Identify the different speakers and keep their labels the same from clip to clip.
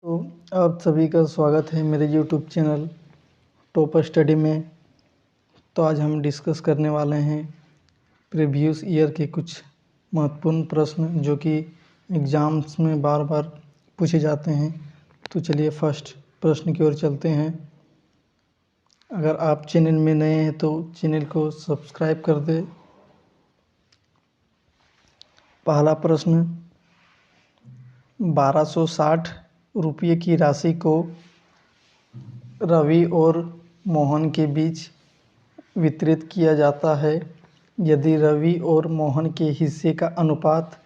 Speaker 1: तो आप सभी का स्वागत है मेरे यूट्यूब चैनल टॉप स्टडी में। तो आज हम डिस्कस करने वाले हैं प्रीवियस ईयर के कुछ महत्वपूर्ण प्रश्न जो कि एग्ज़ाम्स में बार बार पूछे जाते हैं। तो चलिए फर्स्ट प्रश्न की ओर चलते हैं। अगर आप चैनल में नए हैं तो चैनल को सब्सक्राइब कर दें। पहला प्रश्न, 1260 रुपये की राशि को रवि और मोहन के बीच वितरित किया जाता है। यदि रवि और मोहन के हिस्से का अनुपात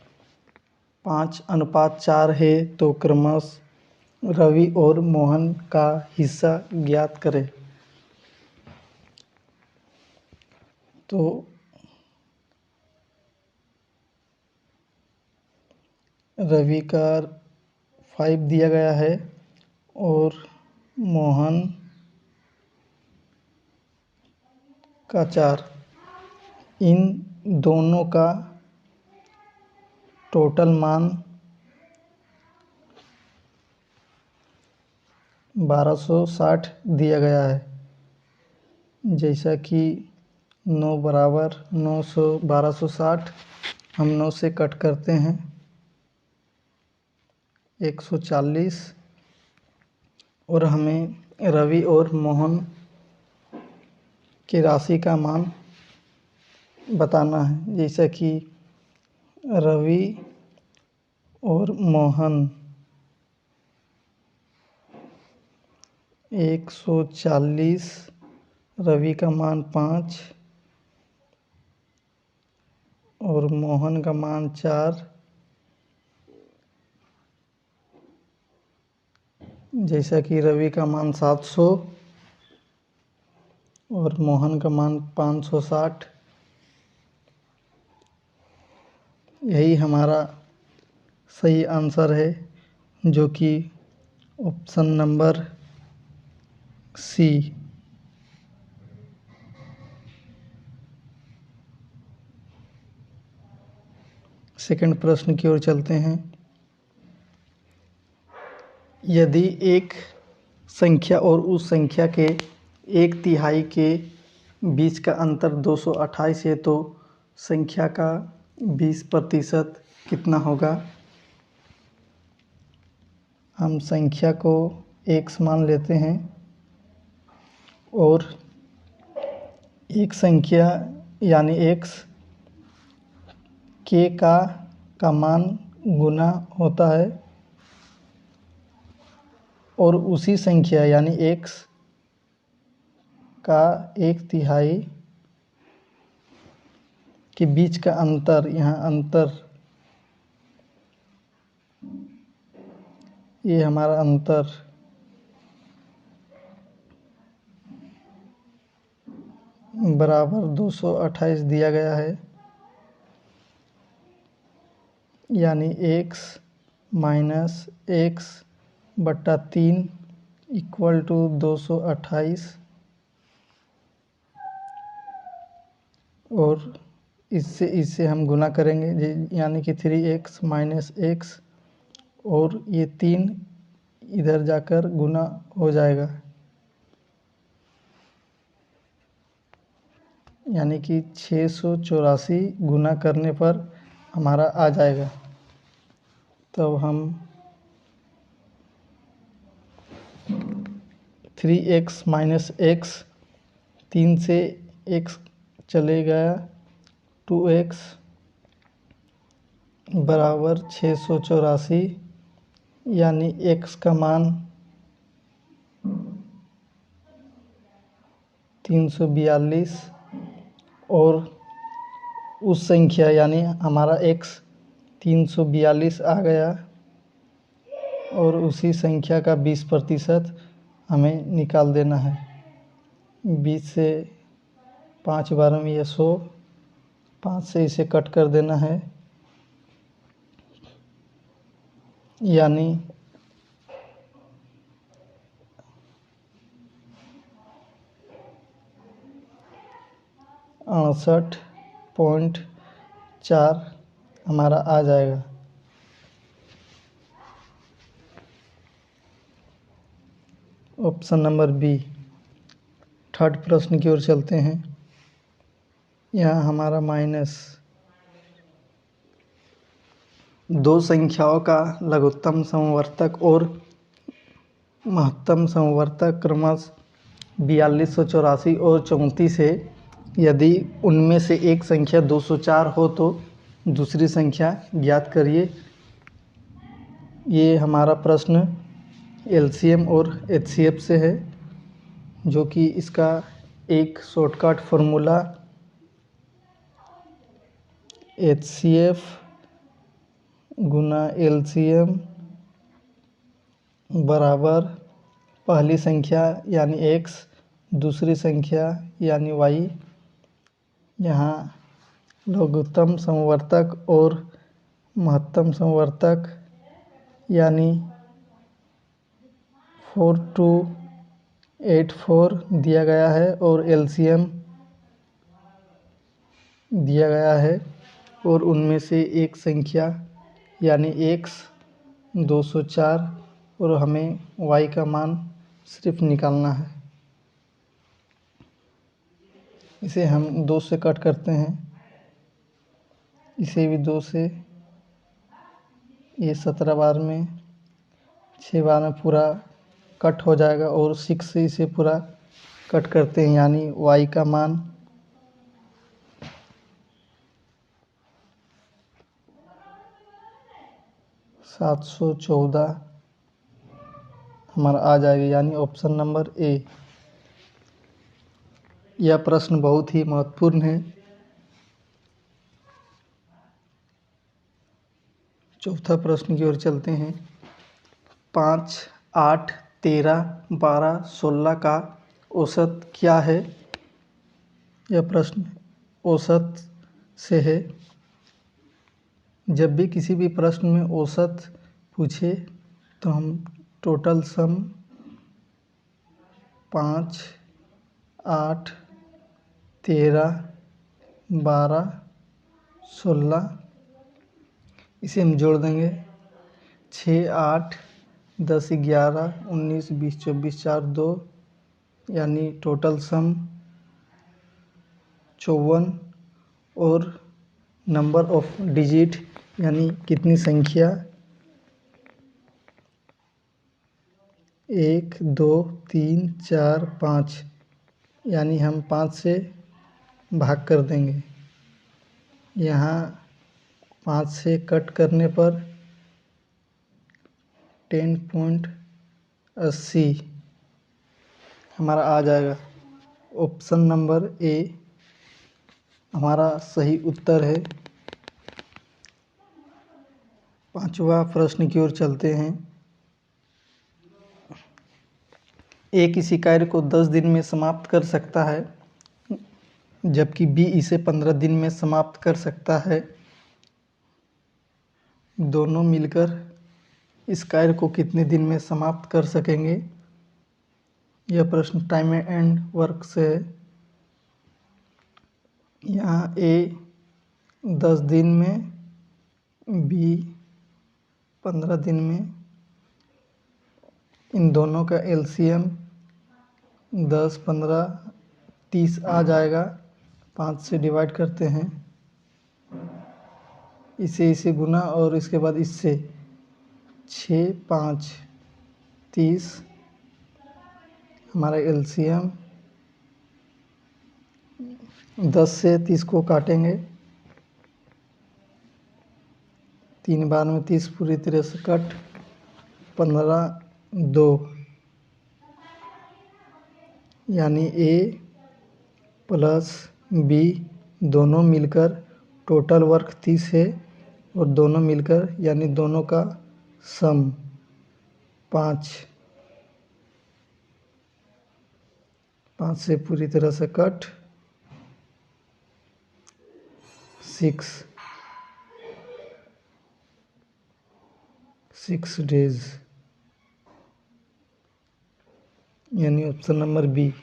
Speaker 1: 5:4 है तो क्रमशः रवि और मोहन का हिस्सा ज्ञात करें। तो रवि का 5 दिया गया है और मोहन का 4। इन दोनों का टोटल मान 1260 दिया गया है। जैसा कि 9 बराबर 900 1260, हम 9 से कट करते हैं 140 और हमें रवि और मोहन की राशि का मान बताना है। जैसा कि रवि और मोहन 140, रवि का मान 5 और मोहन का मान 4। जैसा कि रवि का मान 700 और मोहन का मान 560। यही हमारा सही आंसर है जो कि ऑप्शन नंबर सी। सेकंड प्रश्न की ओर चलते हैं। यदि एक संख्या और उस संख्या के 1/3 के बीच का अंतर 228 है तो संख्या का 20% कितना होगा। हम संख्या को x मान लेते हैं और एक संख्या यानी x के का मान गुना होता है और उसी संख्या यानी x का 1/3 के बीच का अंतर, यहाँ अंतर, ये हमारा अंतर बराबर 228 दिया गया है। यानी x minus x/3 equal to 228 और इससे हम गुना करेंगे यानी कि 3x माइनस x और ये 3 इधर जाकर गुना हो जाएगा यानी कि 684 गुना करने पर हमारा आ जाएगा। तब हम 3x माइनस x, 3 से x चले गया 2x बराबर 684 यानी x का मान 342 और उस संख्या यानी हमारा x 342 आ गया और उसी संख्या का 20% हमें निकाल देना है। 20 से 5 बार में यह 100, 5 से इसे कट कर देना है यानी 68.4 हमारा आ जाएगा। Option number B. थर्ड प्रश्न की ओर चलते हैं। यहाँ हमारा माइनस दो संख्याओं का लघुत्तम समवर्तक और महत्तम समवर्तक क्रमशः 4284 और 34 है। यदि उनमें से एक संख्या 204 हो तो दूसरी संख्या ज्ञात करिए। ये हमारा प्रश्न एलसीएम और एचसीएफ से है, जो कि इसका एक शॉर्टकट फार्मूला एचसीएफ गुना एलसीएम बराबर पहली संख्या यानी x, दूसरी संख्या यानी y। यहाँ लघुत्तम समवर्तक और महत्तम समवर्तक यानी 4284 दिया गया है और एलसीएम दिया गया है, और उनमें से एक संख्या यानी x 204 और हमें y का मान सिर्फ निकालना है। इसे हम 2 से कट करते हैं, इसे भी 2 से। ये 17 बार में 6 बार में पूरा कट हो जाएगा और 6 से इसे पूरा कट करते हैं, यानी y का मान 714 हमारा आ जाएगा, यानी ऑप्शन नंबर ए। यह प्रश्न बहुत ही महत्वपूर्ण है। चौथा प्रश्न की ओर चलते हैं। 5, 8, 13, 12, 16 का औसत क्या है? यह प्रश्न औसत से है। जब भी किसी भी प्रश्न में औसत पूछे तो हम टोटल सम 5, 8, 13, 12, 16 इसे हम जोड़ देंगे। 6, 8, 10, 11, 19, 20, 24, 4, 2 यानी टोटल सम 54 और नंबर ऑफ डिजिट यानी कितनी संख्या 1, 2, 3, 4, 5 यानी हम 5 से भाग कर देंगे। यहाँ 5 से कट करने पर 10.80 हमारा आ जाएगा। ऑप्शन नंबर ए हमारा सही उत्तर है। पांचवा प्रश्न की ओर चलते हैं। ए किसी कार्य को 10 दिन में समाप्त कर सकता है, जबकि बी इसे 15 दिन में समाप्त कर सकता है। दोनों मिलकर इस कार्य को कितने दिन में समाप्त कर सकेंगे? यह प्रश्न टाइम एंड वर्क से है। यहाँ ए 10 दिन में, बी 15 दिन में। इन दोनों का एलसीएम 10, 15, 30 आ जाएगा। 5 से डिवाइड करते हैं, इसे गुना और इसके बाद इससे 6, 5, 30 हमारा एलसीएम 10 से 30 को काटेंगे। 3 बार में 30 पूरी तरह से कट। 15, 2 यानी ए प्लस बी दोनों मिलकर टोटल वर्क 30 है, और दोनों मिलकर यानी दोनों का सम 5 से पूरी तरह से कट। 6 डेज यानी ऑप्शन नंबर बी।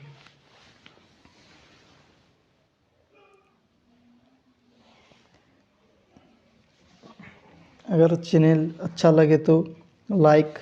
Speaker 1: अगर चैनल अच्छा लगे तो लाइक